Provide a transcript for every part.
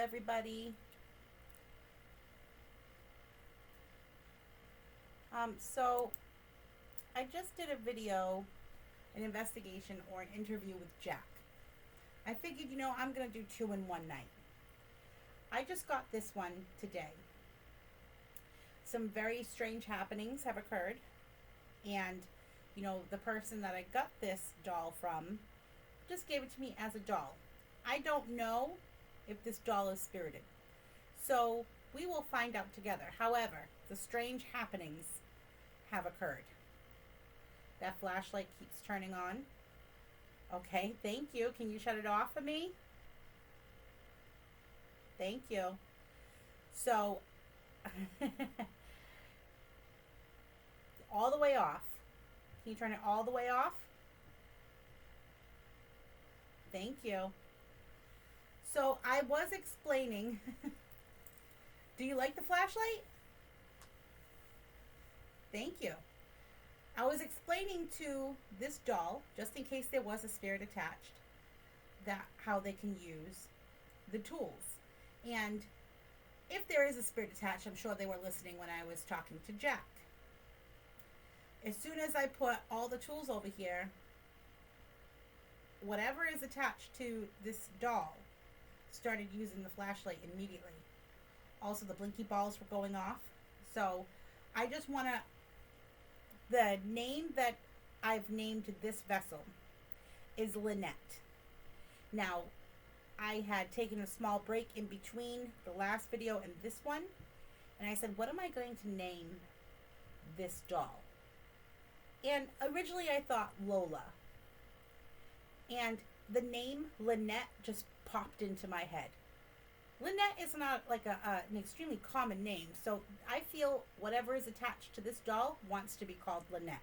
everybody. So I just did a video, an investigation, or an interview with Jack. I figured, I'm going to do two in one night. I just got this one today. Some very strange happenings have occurred, and the person that I got this doll from just gave it to me as a doll. I don't know if this doll is spirited, so we will find out together. However, the strange happenings have occurred. That flashlight keeps turning on. Okay, thank you. Can you shut it off for me? Thank you. So all the way off. Can you turn it all the way off? Thank you. So I was explaining. Do you like the flashlight? Thank you. I was explaining to this doll, just in case there was a spirit attached, that how they can use the tools. And if there is a spirit attached, I'm sure they were listening when I was talking to Jack. As soon as I put all the tools over here, whatever is attached to this doll started using the flashlight immediately. Also, the blinky balls were going off. So I just want to, the name that I've named this vessel is Linette. Now, I had taken a small break in between the last video and this one, and I said, what am I going to name this doll? And originally I thought Lola. And the name Linette just popped into my head. Linette is not like an extremely common name, so I feel whatever is attached to this doll wants to be called Linette.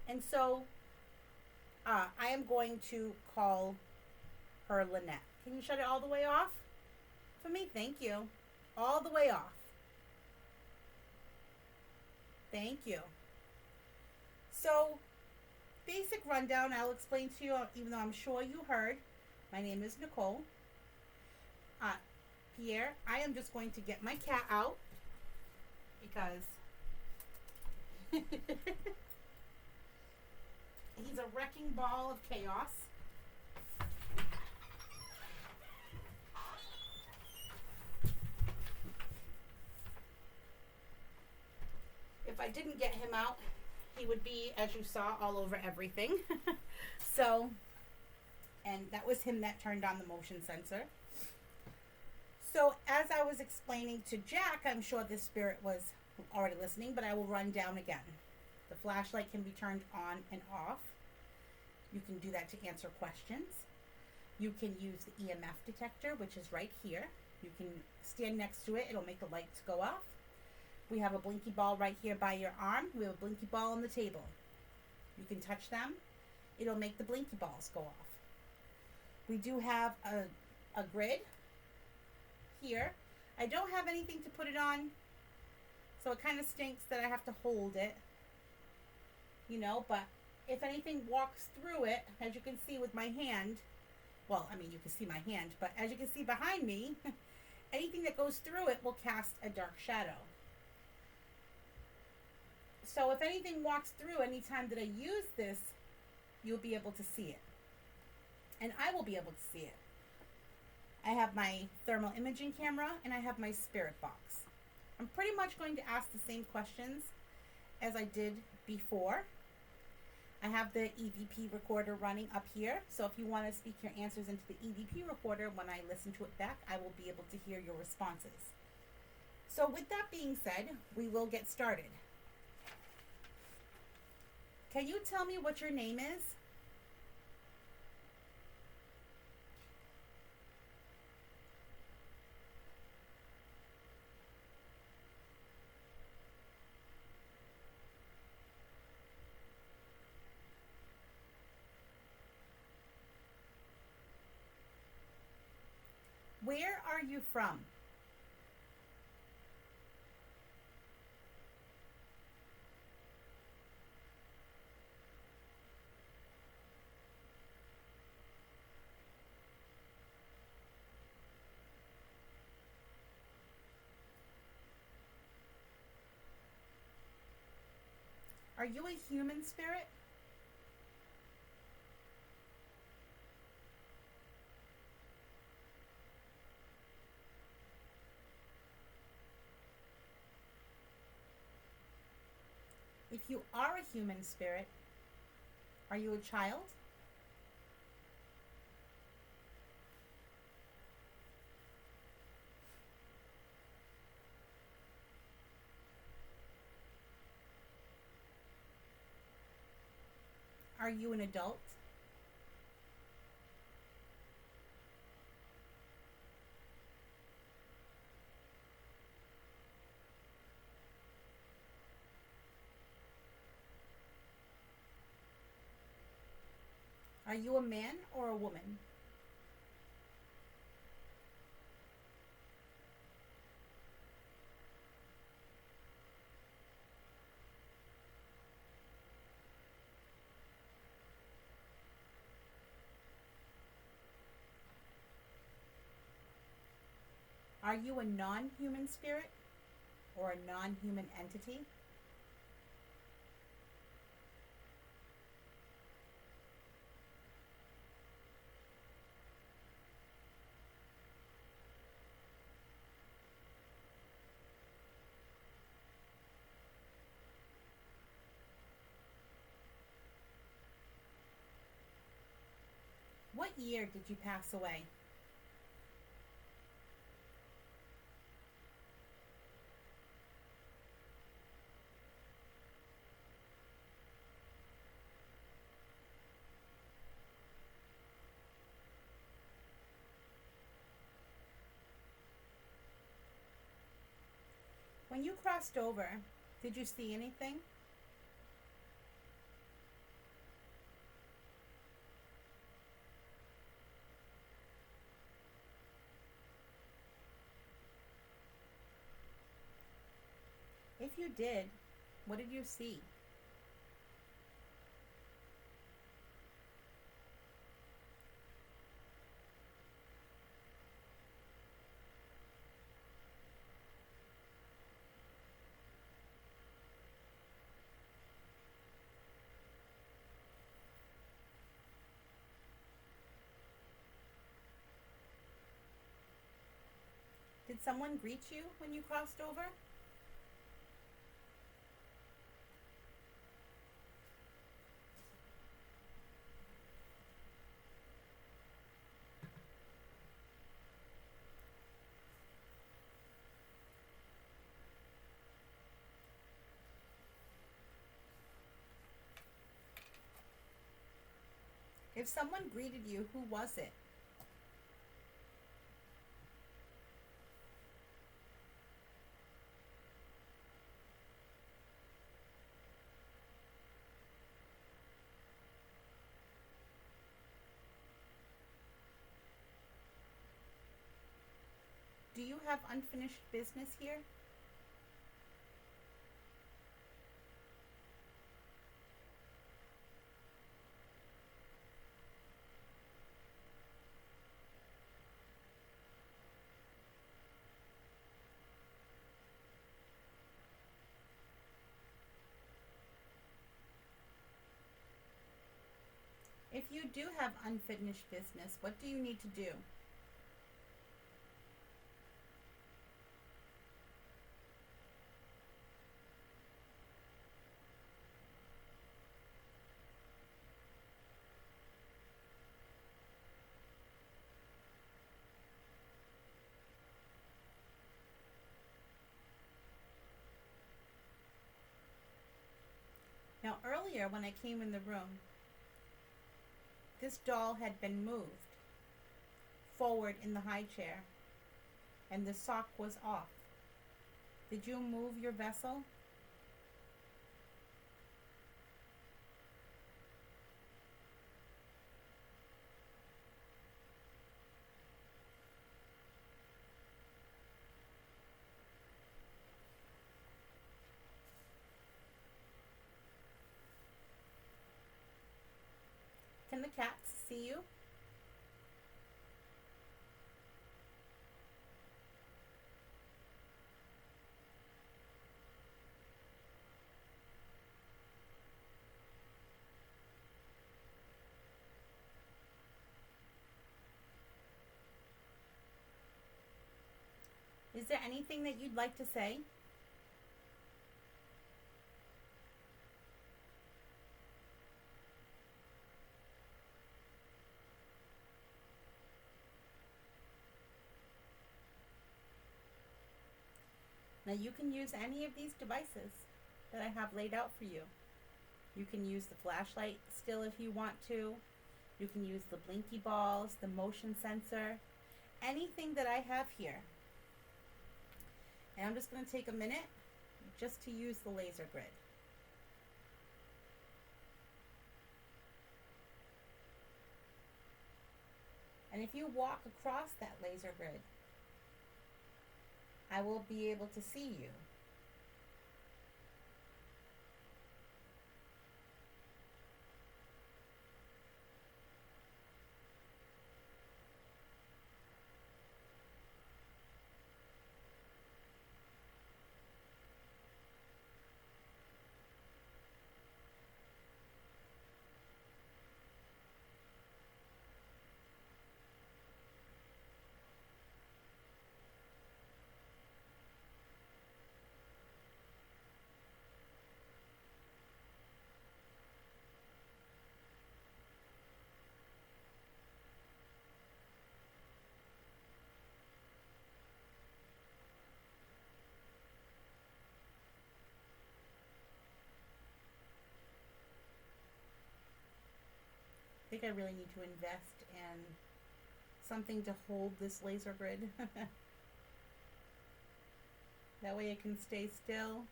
And so I am going to call her Linette. Can you shut it all the way off for me? Thank you. All the way off. Thank you. So, basic rundown I'll explain to you, even though I'm sure you heard. My name is Nicole. Pierre, I am just going to get my cat out because he's a wrecking ball of chaos. If I didn't get him out, he would be, as you saw, all over everything. So, and that was him that turned on the motion sensor. So, as I was explaining to Jack, I'm sure this spirit was already listening, but I will run down again. The flashlight can be turned on and off. You can do that to answer questions. You can use the EMF detector, which is right here. You can stand next to it. It'll make the lights go off. We have a blinky ball right here by your arm. We have a blinky ball on the table. You can touch them. It'll make the blinky balls go off. We do have a grid here. I don't have anything to put it on, so it kind of stinks that I have to hold it, but if anything walks through it, as you can see with my hand, well, I mean, you can see my hand, but as you can see behind me, anything that goes through it will cast a dark shadow. So if anything walks through anytime that I use this, you'll be able to see it. And I will be able to see it. I have my thermal imaging camera and I have my spirit box. I'm pretty much going to ask the same questions as I did before. I have the EVP recorder running up here. So if you want to speak your answers into the EVP recorder, when I listen to it back, I will be able to hear your responses. So with that being said, we will get started. Can you tell me what your name is? Where are you from? Are you a human spirit? If you are a human spirit, are you a child? Are you an adult? Are you a man or a woman? Are you a non-human spirit or a non-human entity? What year did you pass away? When you crossed over, did you see anything? If you did, what did you see? Did someone greet you when you crossed over? If someone greeted you, who was it? Do you have unfinished business here? If you do have unfinished business, what do you need to do? Now, earlier when I came in the room, this doll had been moved forward in the high chair, and the sock was off. Did you move your vessel? Can the cats see you? Is there anything that you'd like to say? Now you can use any of these devices that I have laid out for you. You can use the flashlight still if you want to. You can use the blinky balls, the motion sensor, anything that I have here. And I'm just going to take a minute just to use the laser grid. And if you walk across that laser grid, I will be able to see you. I think I really need to invest in something to hold this laser grid. That way it can stay still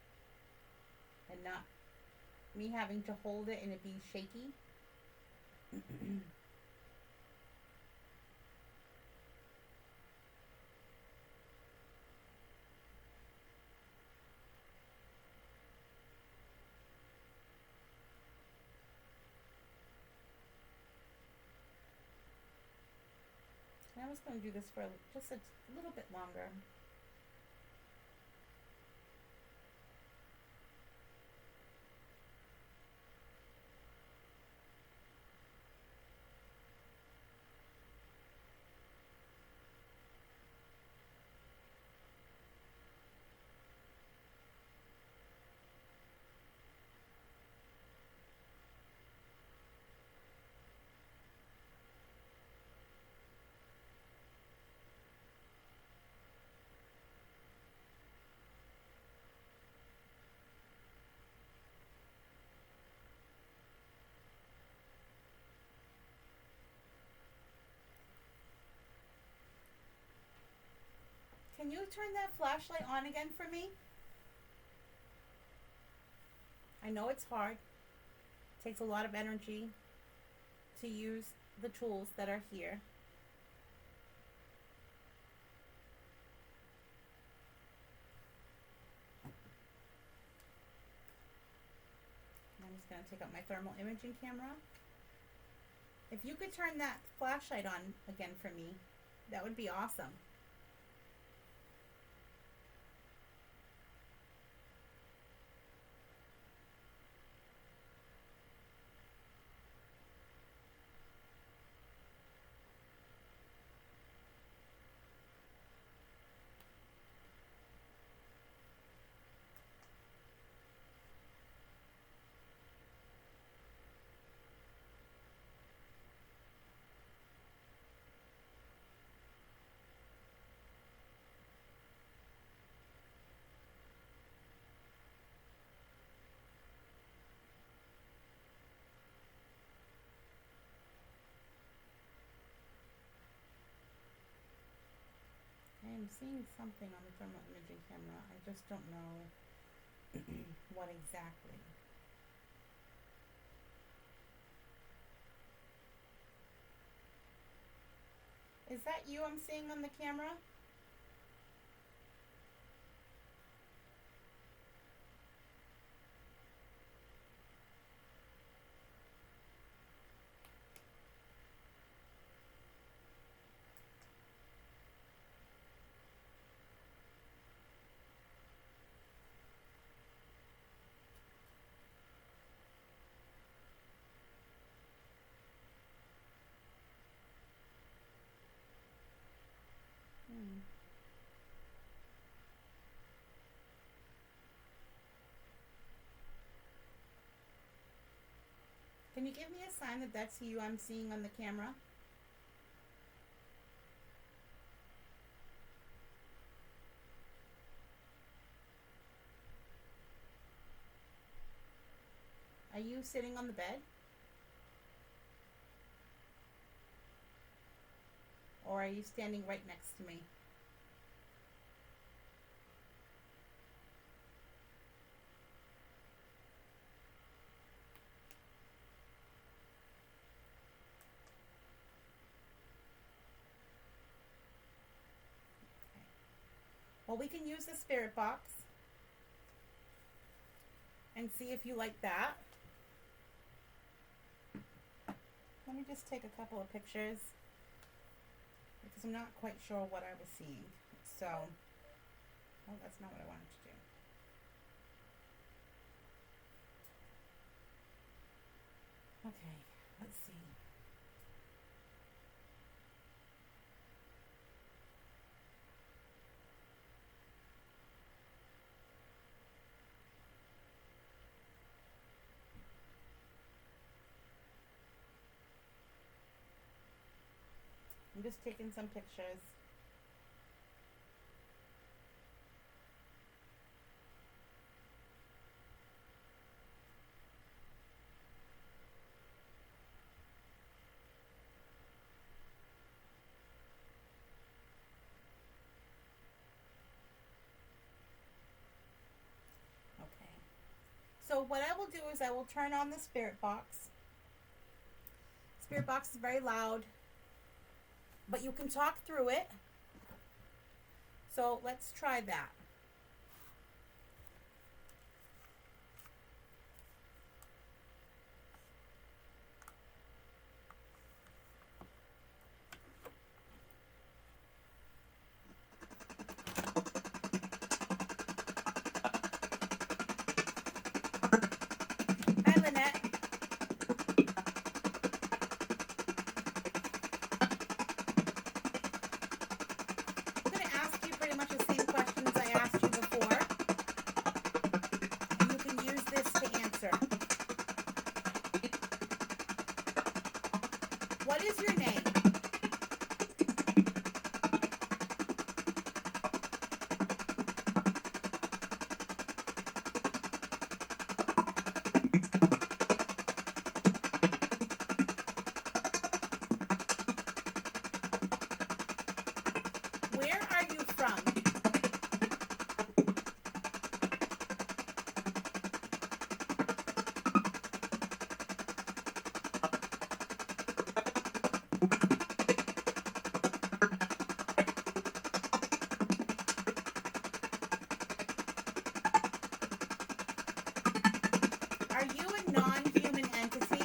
and not me having to hold it and it be shaky. I was going to do this for just a little bit longer. Can you turn that flashlight on again for me? I know it's hard. It takes a lot of energy to use the tools that are here. I'm just going to take out my thermal imaging camera. If you could turn that flashlight on again for me, that would be awesome. I am seeing something on the thermal imaging camera. I just don't know what exactly. Is that you I'm seeing on the camera? Hmm. Can you give me a sign that that's you I'm seeing on the camera? Are you sitting on the bed? Or are you standing right next to me? Well, we can use the spirit box and see if you like that. Let me just take a couple of pictures because I'm not quite sure what I was seeing. So, oh, that's not what I wanted to do. Okay, let's see. I'm just taking some pictures. Okay. So what I will do is I will turn on the spirit box. Spirit box is very loud, but you can talk through it. So let's try that. Hi, Linette. I'm going to ask you pretty much the same questions I asked you before, and you can use this to answer. What is your name? Where are you from? Are you a non-human entity?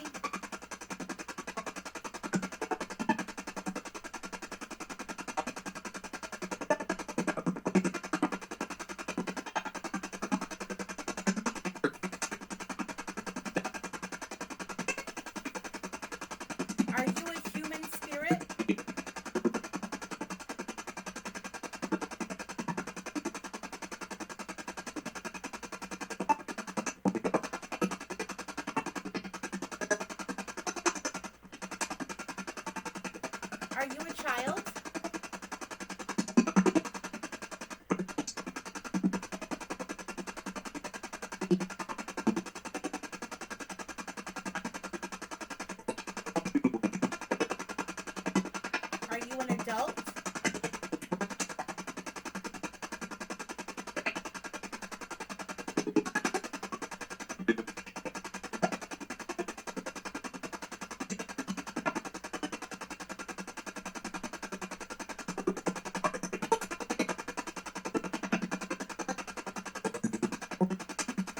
Are you a human spirit? Are you a child? Are you an adult?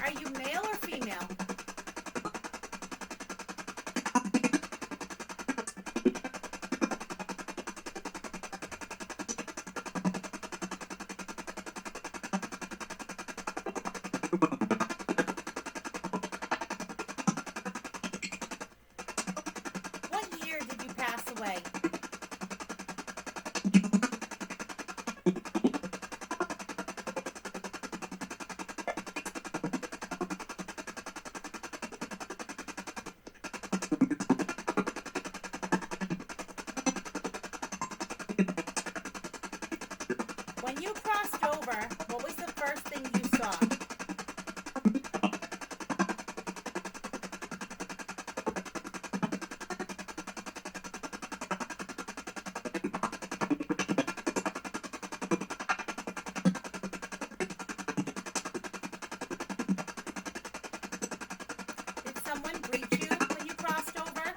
Are you male or female? What year did you pass away? saw. Did someone greet you when you crossed over?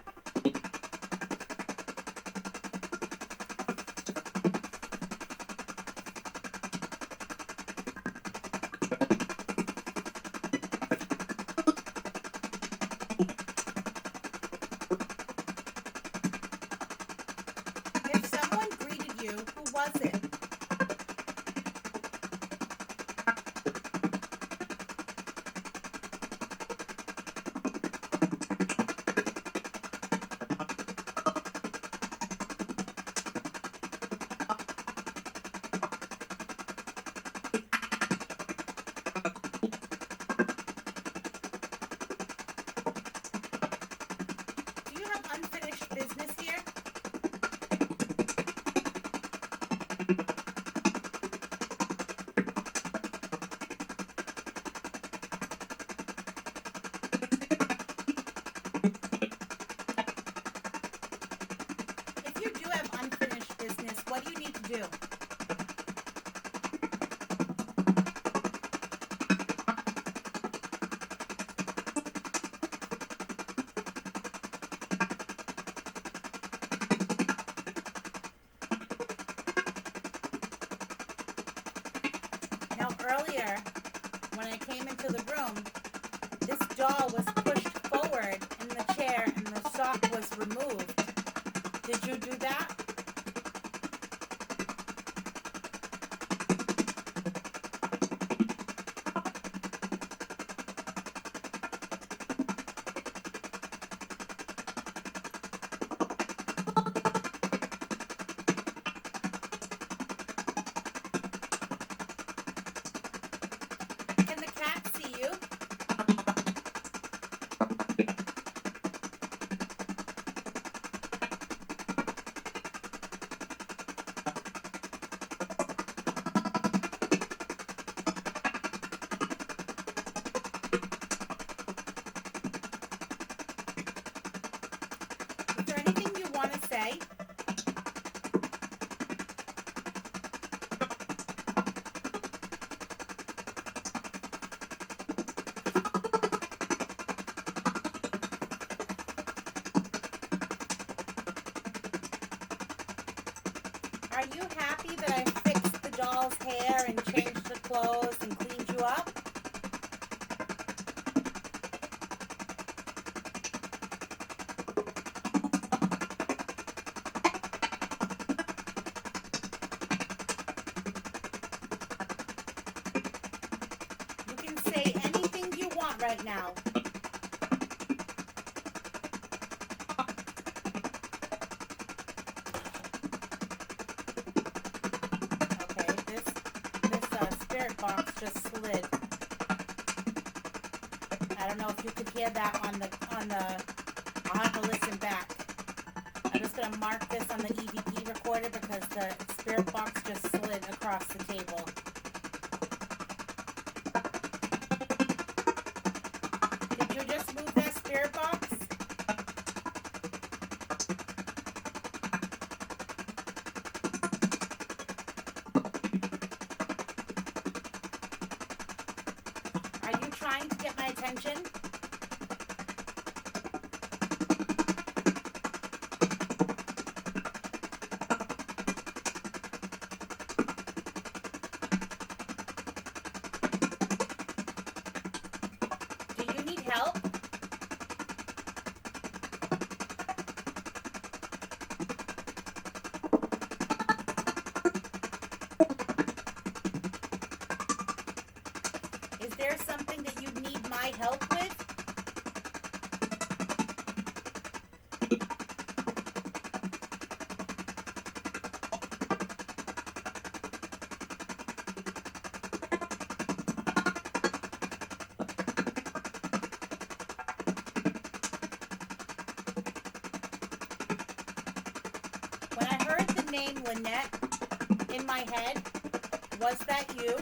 If someone greeted you, who was it? Do you have unfinished business here? If you do have unfinished business, what do you need to do? Now earlier, when I came into the room, this doll was pushed forward in the chair and the sock was removed. Did you do that? Can the cat see you? Is there anything you want to say? Are you happy that I fixed the doll's hair and changed the clothes and cleaned you up? You can say anything you want right now. Okay, this spirit box just slid. I don't know if you could hear that on the. I'll have to listen back. I'm just gonna mark this on the EVP recorder because the spirit box just slid across the table. Did you just move that spirit box? Are you trying to get my attention? Do you need help? Is there something that you need my help with? When I heard the name Linette in my head, was that you?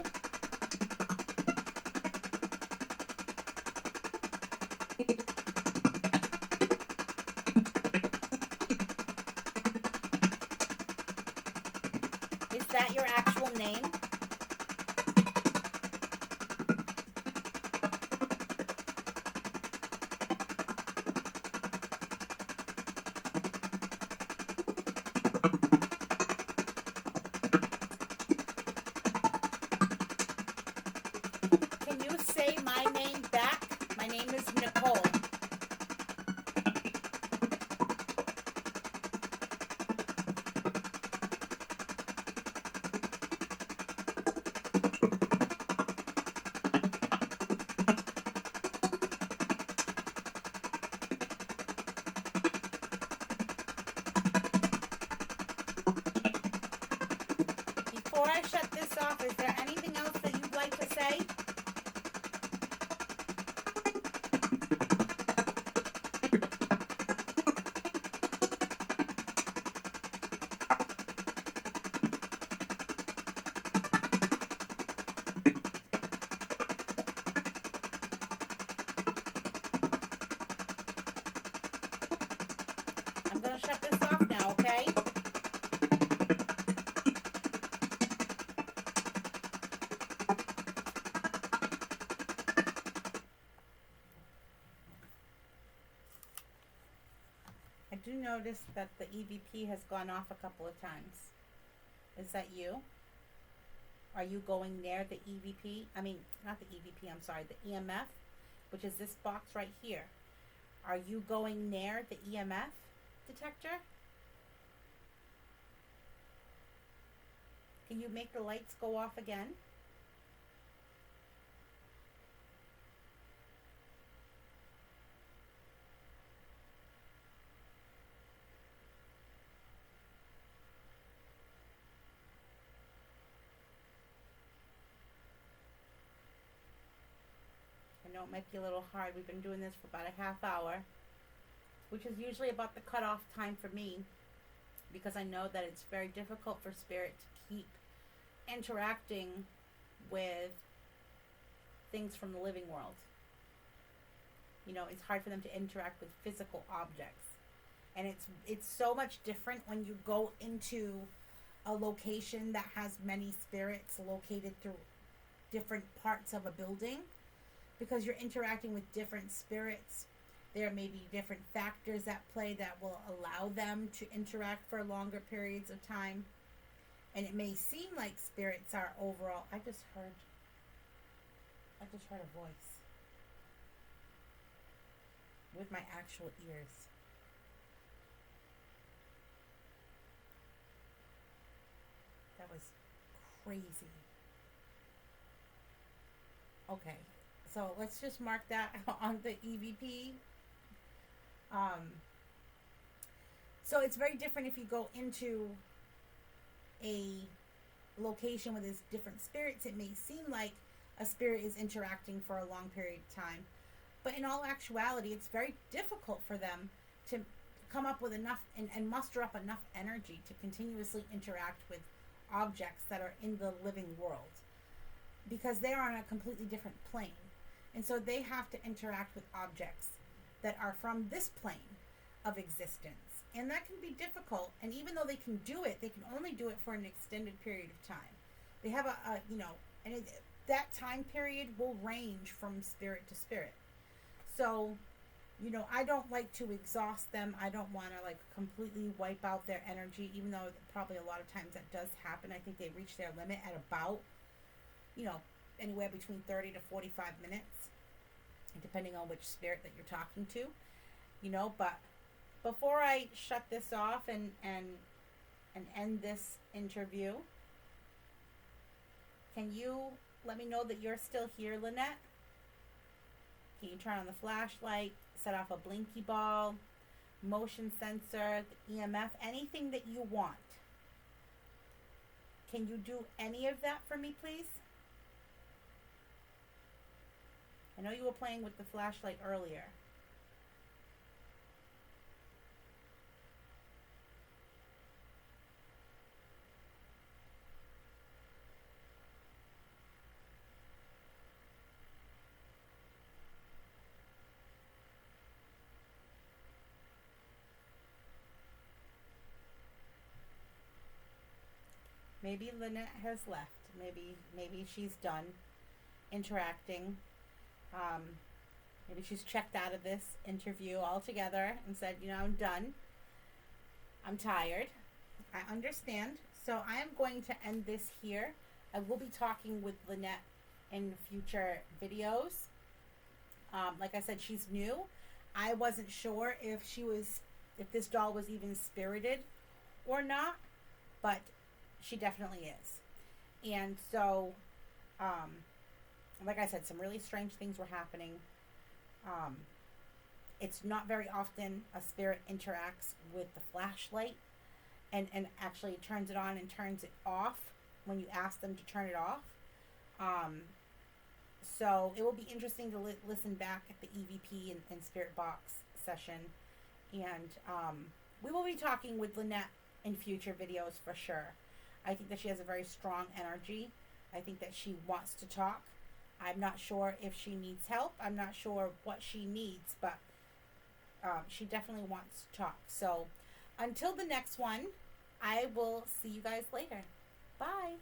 that your actual name? Can you say my name back? My name is Nicole. Before I shut this off, is there anything else that you'd like to say? I'm going to shut this off now, okay? I do notice that the EVP has gone off a couple of times. Is that you? Are you going near the EVP? I mean, not the EVP, I'm sorry, the EMF, which is this box right here. Are you going near the EMF detector? Can you make the lights go off again? I know it might be a little hard. We've been doing this for about a half hour, which is usually about the cutoff time for me, because I know that it's very difficult for spirit to keep interacting with things from the living world. You know, it's hard for them to interact with physical objects. And it's so much different when you go into a location that has many spirits located through different parts of a building, because you're interacting with different spirits. There may be different factors at play that will allow them to interact for longer periods of time. And it may seem like spirits are overall. I just heard a voice with my actual ears. That was crazy. Okay, so let's just mark that on the EVP. So it's very different if you go into a location where there's different spirits. It may seem like a spirit is interacting for a long period of time, but in all actuality, it's very difficult for them to come up with enough and muster up enough energy to continuously interact with objects that are in the living world, because they are on a completely different plane. And so they have to interact with objects that are from this plane of existence. And that can be difficult. And even though they can do it, they can only do it for an extended period of time. They have that time period will range from spirit to spirit. So, I don't like to exhaust them. I don't want to completely wipe out their energy, even though probably a lot of times that does happen. I think they reach their limit at about, anywhere between 30 to 45 minutes, depending on which spirit that you're talking to, but before I shut this off and end this interview, can you let me know that you're still here, Linette? Can you turn on the flashlight, set off a blinky ball, motion sensor, the EMF, anything that you want? Can you do any of that for me, please? I know you were playing with the flashlight earlier. maybe Linette has left. Maybe she's done interacting. Maybe she's checked out of this interview altogether and said, I'm done. I'm tired. I understand. So I am going to end this here. I will be talking with Linette in future videos. Like I said, she's new. I wasn't sure if this doll was even spirited or not, but she definitely is. And so, like I said, some really strange things were happening. It's not very often a spirit interacts with the flashlight and actually turns it on and turns it off when you ask them to turn it off. So it will be interesting to listen back at the EVP and Spirit Box session. And we will be talking with Linette in future videos for sure. I think that she has a very strong energy. I think that she wants to talk. I'm not sure if she needs help. I'm not sure what she needs, but she definitely wants to talk. So until the next one, I will see you guys later. Bye.